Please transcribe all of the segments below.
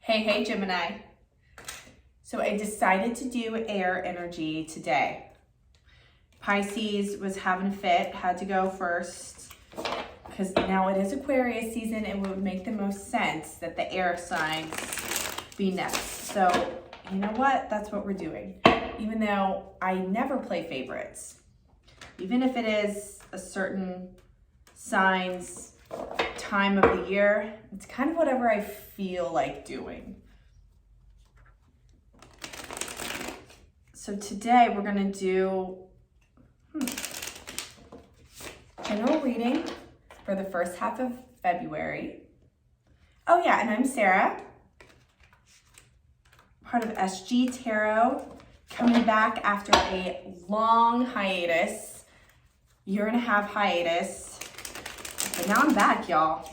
Hey Gemini. So I decided to do air energy today. Pisces was having a fit, had to go first because now it is Aquarius season and it would make the most sense that the air signs be next. So you know what? That's what we're doing. Even though I never play favorites, even if it is a certain sign's time of the year, it's kind of whatever I feel like doing. So today we're gonna do general reading for the first half of February. Oh yeah, and I'm Sarah, part of SG Tarot, coming back after a long hiatus, year-and-a-half hiatus. But now I'm back, y'all.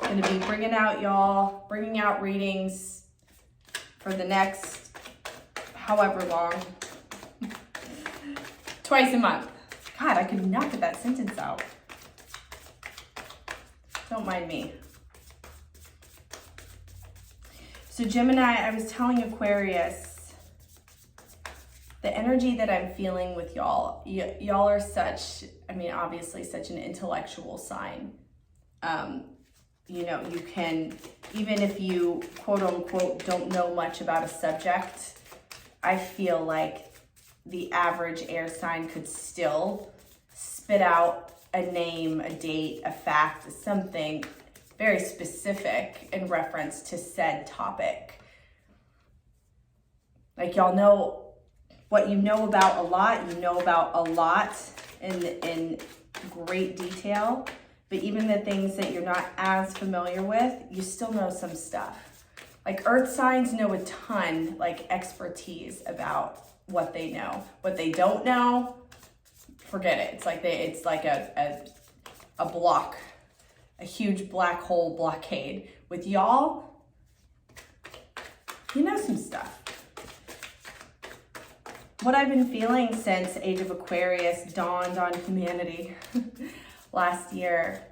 Gonna be bringing out readings for the next however long, twice a month. God, I could not get that sentence out. Don't mind me. So Gemini, I was telling Aquarius, the energy that I'm feeling with y'all, y'all are such, obviously such an intellectual sign. You can, even if you quote unquote don't know much about a subject, I feel like the average air sign could still spit out a name, a date, a fact, something very specific in reference to said topic. Like y'all know what you know about a lot, in great detail, but even the things that you're not as familiar with, you still know some stuff. Like earth signs know a ton, like expertise about what they know. What they don't know, forget it. It's like a block, a huge black hole blockade. With y'all, you know some stuff. What I've been feeling since Age of Aquarius dawned on humanity last year,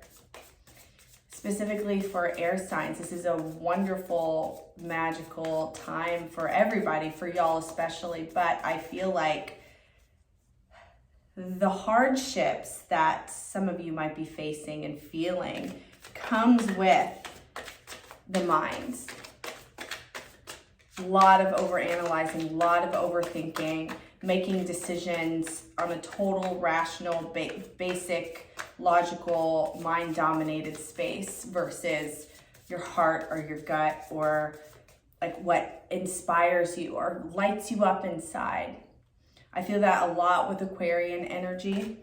specifically for air signs, this is a wonderful, magical time for everybody, for y'all especially, but I feel like the hardships that some of you might be facing and feeling comes with the mind. A lot of overanalyzing, a lot of overthinking, making decisions on a total rational, basic, logical, mind-dominated space versus your heart or your gut or like what inspires you or lights you up inside. I feel that a lot with Aquarian energy,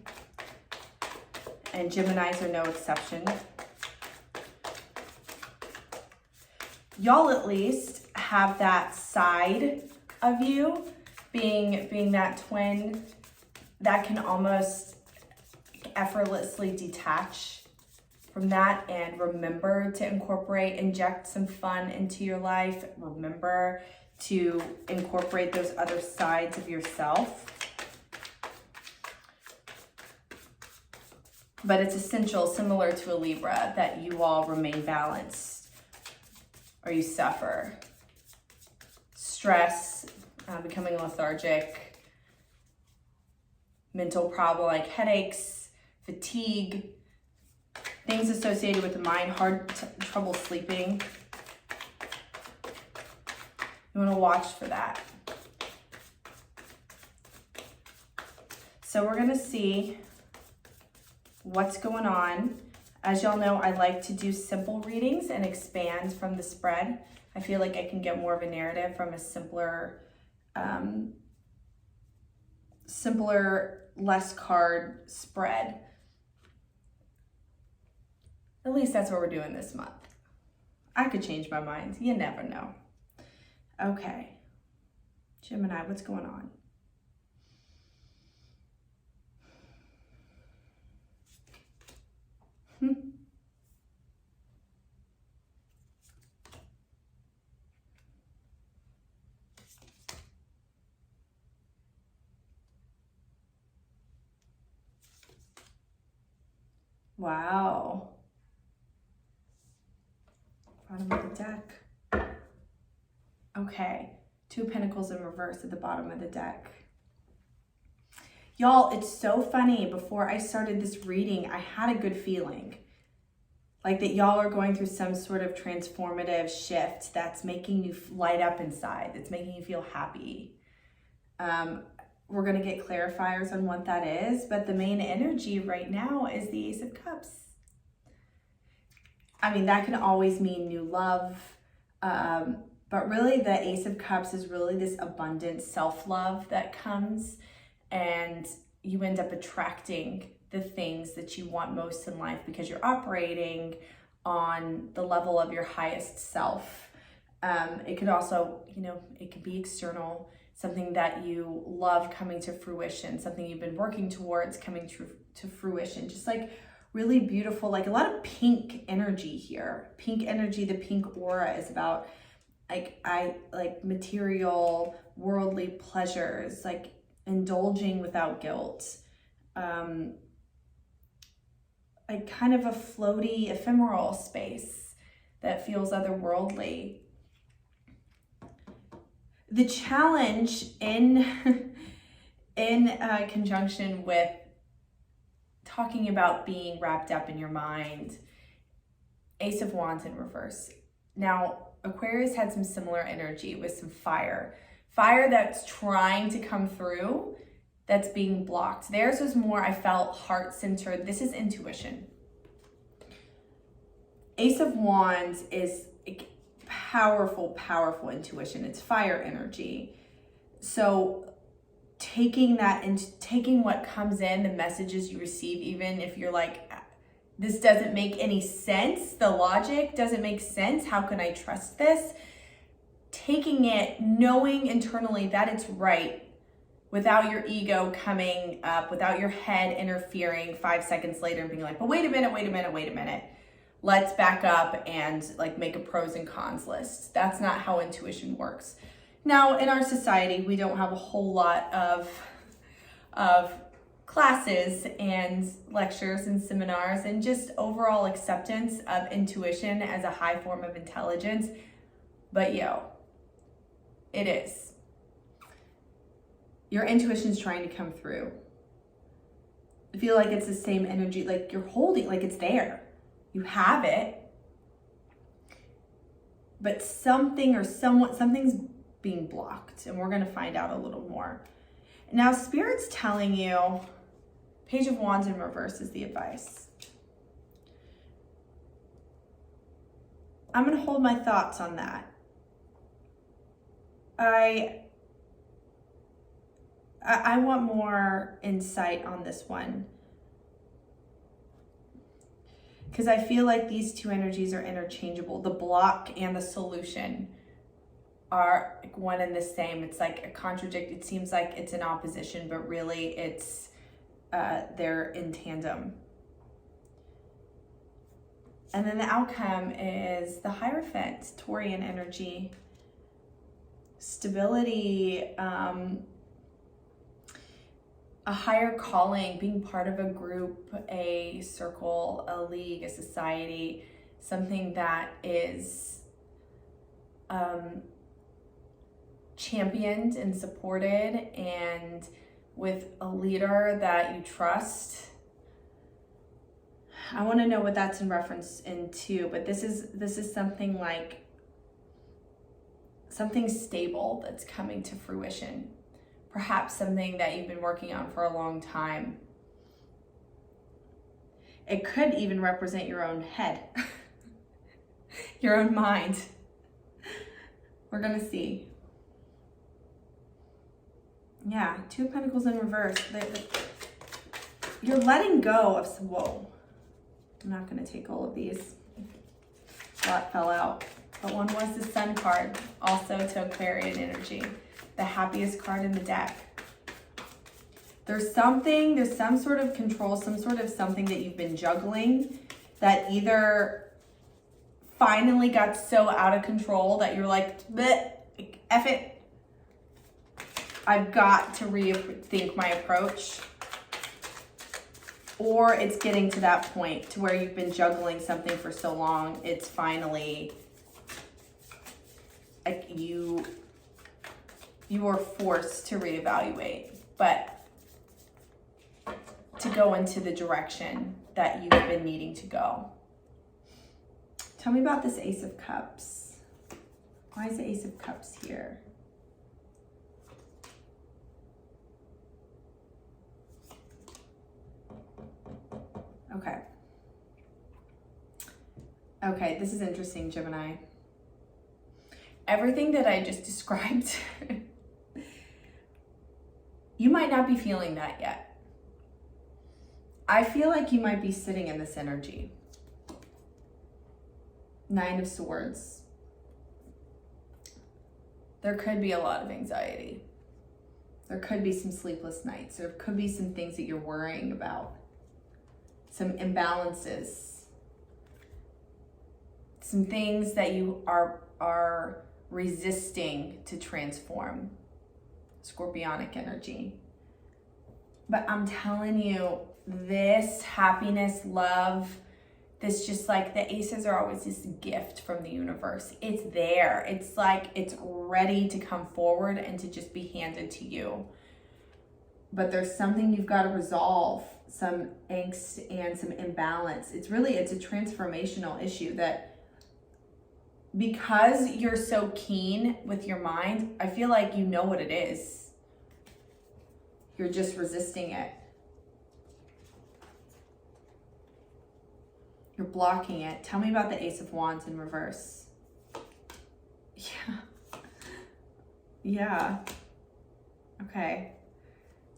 and Geminis are no exception. Y'all at least have that side of you, being that twin that can almost effortlessly detach from that and remember to inject some fun into your life. Remember to incorporate those other sides of yourself. But it's essential, similar to a Libra, that you all remain balanced or you suffer stress, becoming lethargic, mental problem like headaches, fatigue, things associated with the mind, trouble sleeping. You want to watch for that. So we're going to see what's going on. As y'all know, I like to do simple readings and expand from the spread. I feel like I can get more of a narrative from a simpler, less card spread. At least that's what we're doing this month. I could change my mind. You never know. Okay. Gemini, what's going on? Wow. Bottom of the deck. Okay, Two of Pentacles in reverse at the bottom of the deck. Y'all, it's so funny. Before I started this reading, I had a good feeling. Like that y'all are going through some sort of transformative shift that's making you light up inside, that's making you feel happy. We're going to get clarifiers on what that is, but the main energy right now is the Ace of Cups. I mean, that can always mean new love, but really the Ace of Cups is really this abundant self-love that comes, and you end up attracting the things that you want most in life because you're operating on the level of your highest self. It could also, it could be external, something that you love coming to fruition, something you've been working towards coming to fruition. Just like really beautiful, like a lot of pink energy here. Pink energy, the pink aura is about like material, worldly pleasures, like indulging without guilt. Like kind of a floaty, ephemeral space that feels otherworldly. The challenge in conjunction with talking about being wrapped up in your mind, Ace of Wands in reverse. Now, Aquarius had some similar energy with some fire. Fire that's trying to come through, that's being blocked. Theirs was more, I felt, heart-centered. This is intuition. Ace of Wands is powerful, powerful intuition. It's fire energy. So taking that and taking what comes in, the messages you receive, even if you're like, this doesn't make any sense, the logic doesn't make sense, how can I trust this? Taking it, knowing internally that it's right, without your ego coming up, without your head interfering 5 seconds later and being like, but wait a minute. Let's back up and like make a pros and cons list. That's not how intuition works. Now, in our society, we don't have a whole lot of classes and lectures and seminars and just overall acceptance of intuition as a high form of intelligence. But it is. Your intuition's trying to come through. I feel like it's the same energy, like you're holding, like it's there. You have it, but something or something's being blocked, and we're going to find out a little more. Now, Spirit's telling you, Page of Wands in reverse is the advice. I'm going to hold my thoughts on that. I want more insight on this one, because I feel like these two energies are interchangeable. The block and the solution are like one and the same. It's like a contradict. It seems like it's in opposition, but really it's they're in tandem. And then the outcome is the Hierophant, Taurian energy, stability, a higher calling, being part of a group, a circle, a league, a society, something that is championed and supported, and with a leader that you trust. I want to know what that's in reference into, but this is something like something stable that's coming to fruition. Perhaps something that you've been working on for a long time. It could even represent your own head, your own mind. We're gonna see. Yeah, Two of Pentacles in reverse. You're letting go of some, whoa. I'm not gonna take all of these. A lot fell out. But one was the Sun card, also to Aquarian energy. The happiest card in the deck. There's some sort of control, some sort of something that you've been juggling that either finally got so out of control that you're like, F it. I've got to rethink my approach. Or it's getting to that point to where you've been juggling something for so long, it's finally like you you were forced to reevaluate, but to go into the direction that you've been needing to go. Tell me about this Ace of Cups. Why is the Ace of Cups here? Okay. Okay, this is interesting, Gemini. Everything that I just described, you might not be feeling that yet. I feel like you might be sitting in this energy. Nine of Swords. There could be a lot of anxiety. There could be some sleepless nights. There could be some things that you're worrying about. Some imbalances. Some things that you are resisting to transform. Scorpionic energy. But I'm telling you, this happiness, love, this just like the aces are always this gift from the universe. It's there. It's like it's ready to come forward and to just be handed to you. But there's something you've got to resolve, some angst and some imbalance. It's a transformational issue that because you're so keen with your mind, I feel like you know what it is. You're just resisting it. You're blocking it. Tell me about the Ace of Wands in reverse. Yeah. Okay.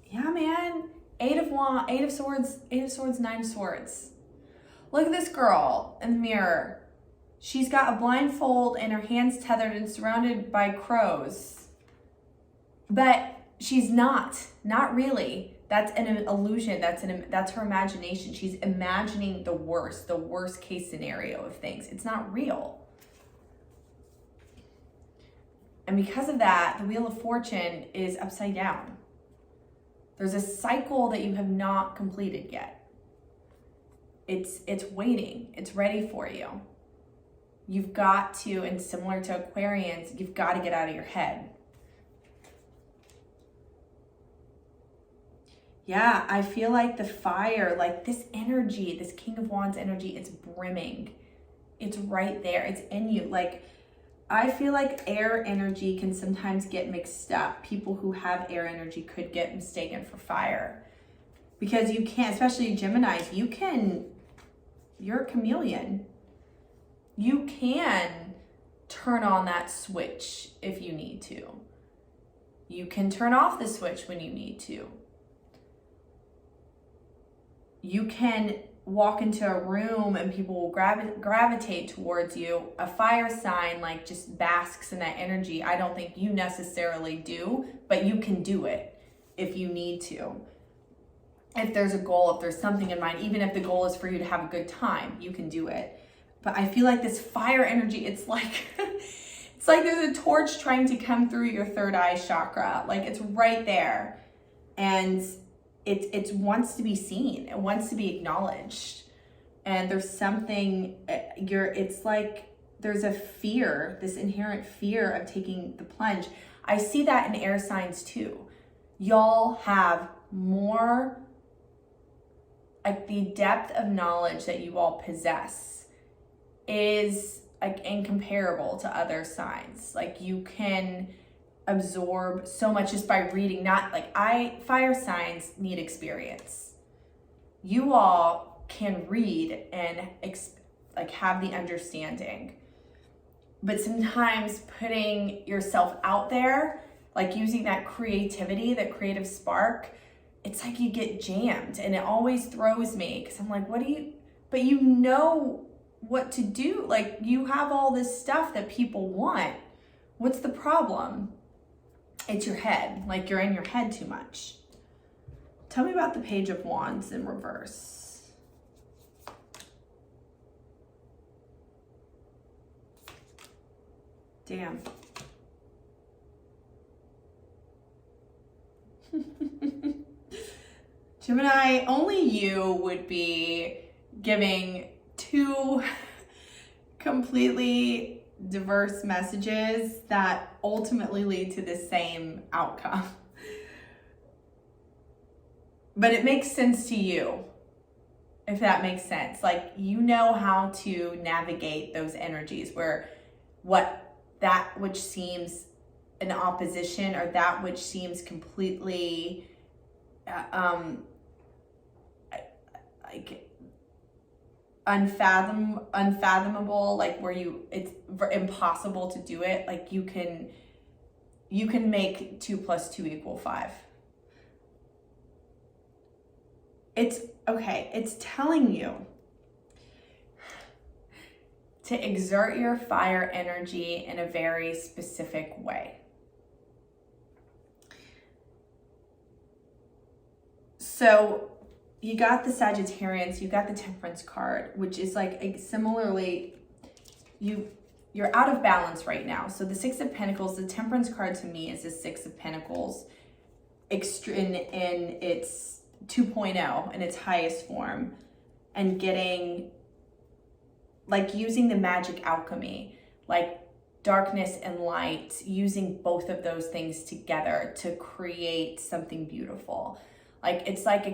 Yeah, man. Eight of Swords, Nine of Swords. Look at this girl in the mirror. She's got a blindfold and her hands tethered and surrounded by crows. But she's not really. That's an illusion. That's her imagination. She's imagining the worst case scenario of things. It's not real. And because of that, the Wheel of Fortune is upside down. There's a cycle that you have not completed yet. It's waiting. It's ready for you. You've got to, and similar to Aquarians, you've got to get out of your head. Yeah, I feel like the fire, like this energy, this King of Wands energy, it's brimming. It's right there. It's in you. Like, I feel like air energy can sometimes get mixed up. People who have air energy could get mistaken for fire. Because you can't, especially Geminis, you're a chameleon. You can turn on that switch if you need to. You can turn off the switch when you need to. You can walk into a room and people will gravitate towards you. A fire sign like just basks in that energy. I don't think you necessarily do, but you can do it if you need to. If there's a goal, if there's something in mind, even if the goal is for you to have a good time, you can do it. But I feel like this fire energy, it's like it's like there's a torch trying to come through your third eye chakra. Like it's right there. And it wants to be seen. It wants to be acknowledged. And there's something, it's like there's a fear, this inherent fear of taking the plunge. I see that in air signs too. Y'all have more, like the depth of knowledge that you all possess is like incomparable to other signs. Like you can absorb so much just by reading. Not like fire signs need experience. You all can read and like have the understanding, but sometimes putting yourself out there, like using that creativity, that creative spark, it's like you get jammed, and it always throws me because I'm like, but you know what to do. Like you have all this stuff that people want. What's the problem? It's your head. Like you're in your head too much. Tell me about the Page of Wands in reverse. Damn. Gemini, only you would be giving two completely diverse messages that ultimately lead to the same outcome. But it makes sense to you, if that makes sense. Like, you know how to navigate those energies where that which seems an opposition, or that which seems completely like unfathomable, like where it's impossible to do it. Like, you can make 2 + 2 = 5. It's telling you to exert your fire energy in a very specific way. So you got the Sagittarians, you got the Temperance card, which is like similarly, you're out of balance right now. So the 6 of Pentacles, the Temperance card to me is the 6 of Pentacles in its 2.0, in its highest form, and getting, like, using the magic alchemy, like darkness and light, using both of those things together to create something beautiful. Like, it's like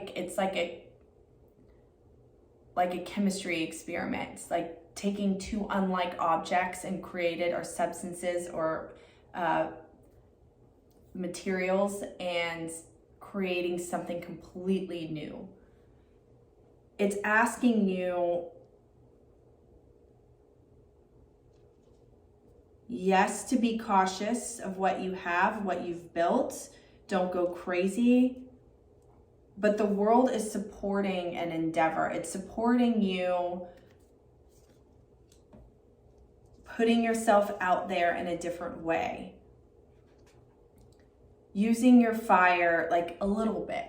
a chemistry experiment, like taking 2 unlike objects and created, or substances, or materials, and creating something completely new. It's asking you, yes, to be cautious of what you have, what you've built. Don't go crazy. But the world is supporting an endeavor. It's supporting you putting yourself out there in a different way. Using your fire, like, a little bit.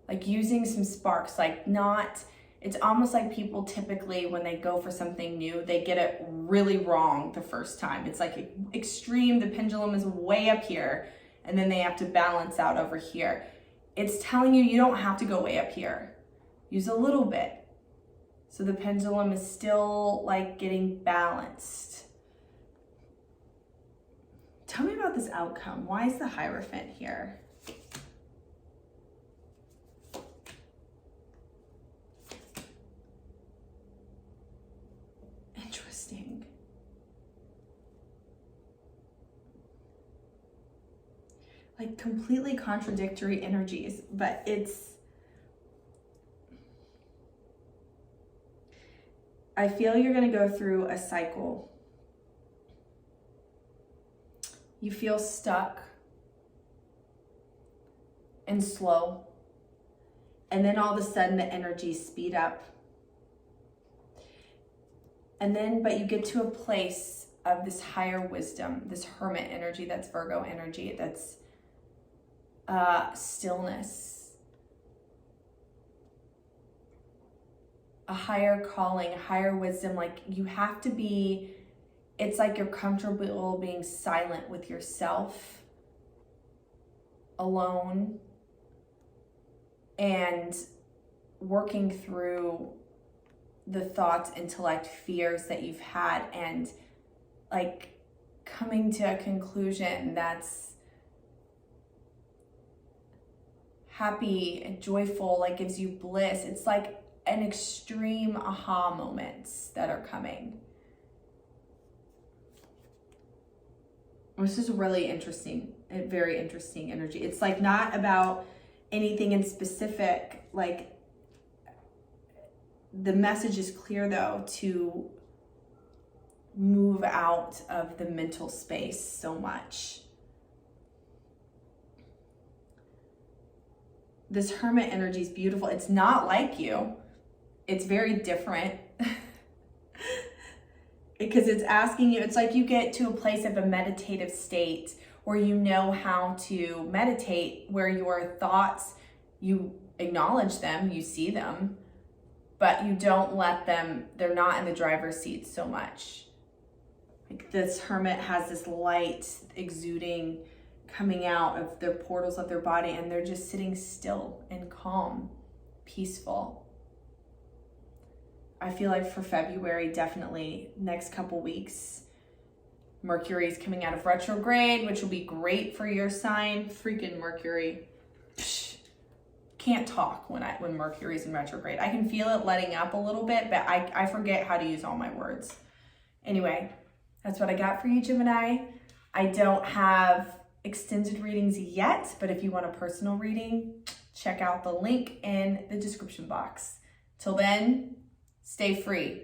Like, using some sparks, like, not, it's almost like people typically, when they go for something new, they get it really wrong the first time. It's like extreme, the pendulum is way up here, and then they have to balance out over here. It's telling you don't have to go way up here. Use a little bit. So the pendulum is still, like, getting balanced. Tell me about this outcome. Why is the Hierophant here? Interesting. Like, completely contradictory energies, but I feel you're going to go through a cycle. You feel stuck and slow, and then all of a sudden the energies speed up. And then, but you get to a place of this higher wisdom, this hermit energy, that's Virgo energy, that's stillness, a higher calling, a higher wisdom. Like, you have to be, it's like you're comfortable being silent with yourself, alone, and working through the thoughts, intellect, fears that you've had, and, like, coming to a conclusion that's happy and joyful, like, gives you bliss. It's like an extreme aha moments that are coming. This is really interesting, a very interesting energy. It's like not about anything in specific. Like, the message is clear, though, to move out of the mental space so much. This hermit energy is beautiful. It's not like you. It's very different. Because it's asking you, it's like you get to a place of a meditative state where you know how to meditate, where your thoughts, you acknowledge them, you see them, but you don't let them, they're not in the driver's seat so much. Like, this hermit has this light exuding, coming out of the portals of their body, and they're just sitting still and calm, peaceful. I feel like for February, definitely next couple weeks, Mercury's coming out of retrograde, which will be great for your sign. Freaking Mercury. Psh, can't talk when Mercury's in retrograde. I can feel it letting up a little bit, but I forget how to use all my words. Anyway, that's what I got for you, Gemini. I don't have extended readings yet, but if you want a personal reading, check out the link in the description box. Till then, stay free.